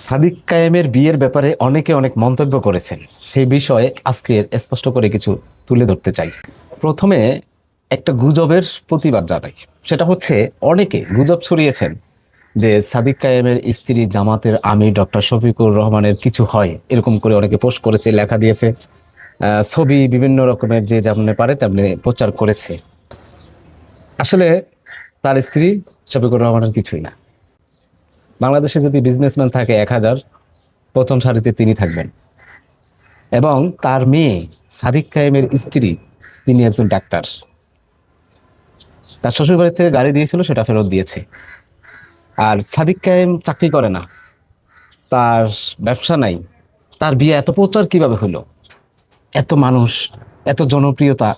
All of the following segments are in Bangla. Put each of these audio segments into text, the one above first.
সাদিক কায়েমের বিয়ের ব্যাপারে অনেকে অনেক মন্তব্য করেছেন। সেই বিষয়ে আজকে স্পষ্ট করে কিছু তুলে ধরতে চাই। প্রথমে একটা গুজবের প্রতিবাদ জানাই। সেটা হচ্ছে, অনেকে গুজব ছড়িয়েছেন যে সাদিক কায়েমের স্ত্রী জামাতের আমির ডক্টর শফিকুর রহমানের কিছু হয়, এরকম করে অনেকে পোস্ট করেছে, লেখা দিয়েছে, ছবি বিভিন্ন রকমের যে যেমন পারে তেমনি প্রচার করেছে। আসলে তার স্ত্রী শফিকুর রহমানের কিছুই না। বাংলাদেশে যদি বিজনেসম্যান থাকে 1000, প্রথম সারিতে তিনি থাকবেন। এবং তার মেয়ে সাদিক কায়েমের স্ত্রী, তিনি একজন ডাক্তার। তার শ্বশুরবাড়ি থেকে গাড়ি দিয়েছিল, সেটা ফেরত দিয়েছে। আর সাদিক কায়েম চাকরি করে না, তার ব্যবসা নাই। তার বিয়ে এত প্রচার কিভাবে হলো? এত মানুষ, এত জনপ্রিয়তা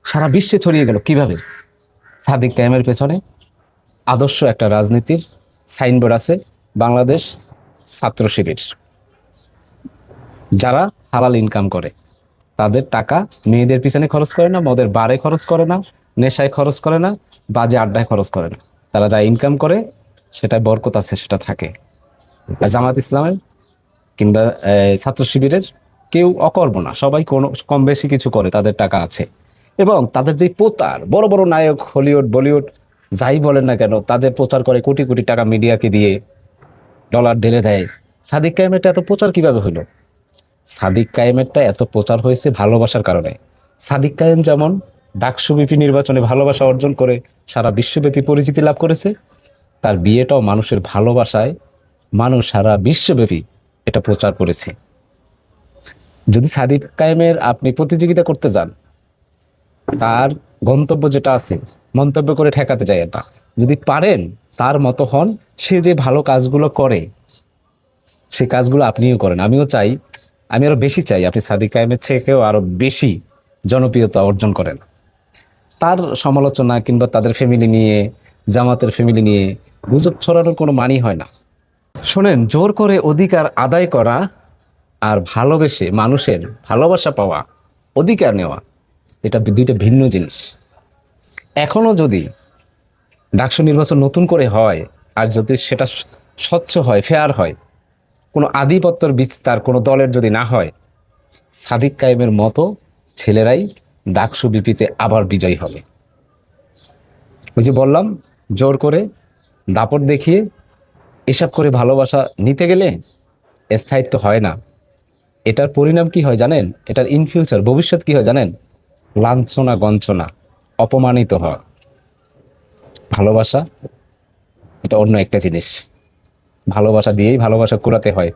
সারা বিশ্বে ছড়িয়ে গেল কিভাবে? সাদিক কায়েমের পেছনে আদর্শ একটা রাজনীতির সাইনবোর্ড আছে, বাংলাদেশ ছাত্র শিবির। যারা হালাল ইনকাম করে, তাদের টাকা মেয়েদের পিছনে খরচ করে না, মদের বারে খরচ করে না, নেশায় খরচ করে না, বাজে আড্ডায় খরচ করে না। তারা যা ইনকাম করে সেটাই বরকত আছে, সেটা থাকে। আর জামাত ইসলামের কিংবা ছাত্র শিবিরের কেউ অকর্ম না, সবাই কোনো কম বেশি কিছু করে, তাদের টাকা আছে। এবং তাদের যে প্রচার, বড় বড় নায়ক হলিউড বলিউড যাই বলেন না কেন, তাদের প্রচার করে কোটি কোটি টাকা মিডিয়াকে দিয়ে, ডলার ঢেলে দেয়। সাদিক কায়েমেরটা এত প্রচার কিভাবে হলো? সাদিক কায়েমেরটা এত প্রচার হয়েছে ভালোবাসার কারণে। সাদিক কায়েম যেমন ডাকসু বিপি নির্বাচনে ভালোবাসা অর্জন করে সারা বিশ্বব্যাপী পরিচিতি লাভ করেছে, তার বিয়েটাও মানুষের ভালোবাসায় মানুষ সারা বিশ্বব্যাপী এটা প্রচার করেছে। যদি সাদিক কায়েমের আপনি প্রতিযোগিতা করতে যান, তার গন্তব্য যেটা আছে মন্তব্য করে ঠেকাতে যায় এটা। যদি পারেন তার মতো হন, সে যে ভালো কাজগুলো করে সে কাজগুলো আপনিও করেন। আমিও চাই, আমি আরো বেশি চাই আপনি সাদিক কায়েমের থেকেও আরো বেশি জনপ্রিয়তা অর্জন করেন। তার সমালোচনা কিংবা তাদের ফ্যামিলি নিয়ে, জামাতের ফ্যামিলি নিয়ে গুজব ছড়ানোর কোনো মানি হয় না। শোনেন, জোর করে অধিকার আদায় করা আর ভালোবেসে মানুষের ভালোবাসা পাওয়া, অধিকার নেওয়া, এটা দুইটা ভিন্ন জিনিস। এখনো যদি ডাকসু নির্বাচন নতুন করে হয়, আর যদি সেটা স্বচ্ছ হয়, ফেয়ার হয়, কোনো আধিপত্যের বিস্তার কোনো দলের যদি না হয়, সাদিক কায়েমের মতো ছেলেরাই ডাকসু বিপিতে আবার বিজয়ী হবে। ওই যে বললাম, জোর করে দাপট দেখিয়ে এসব করে ভালোবাসা নিতে গেলে স্থায়িত্ব হয় না। এটার পরিণাম কি হয় জানেন? এটার ইন ফিউচার ভবিষ্যৎ কি হয় জানেন? লাঞ্ছনা গঞ্চনা, অপমানিত হওয়া। ভালোবাসা এটা অন্য একটা জিনিস। ভালোবাসা দিয়েই ভালোবাসা কুড়াতে হয়।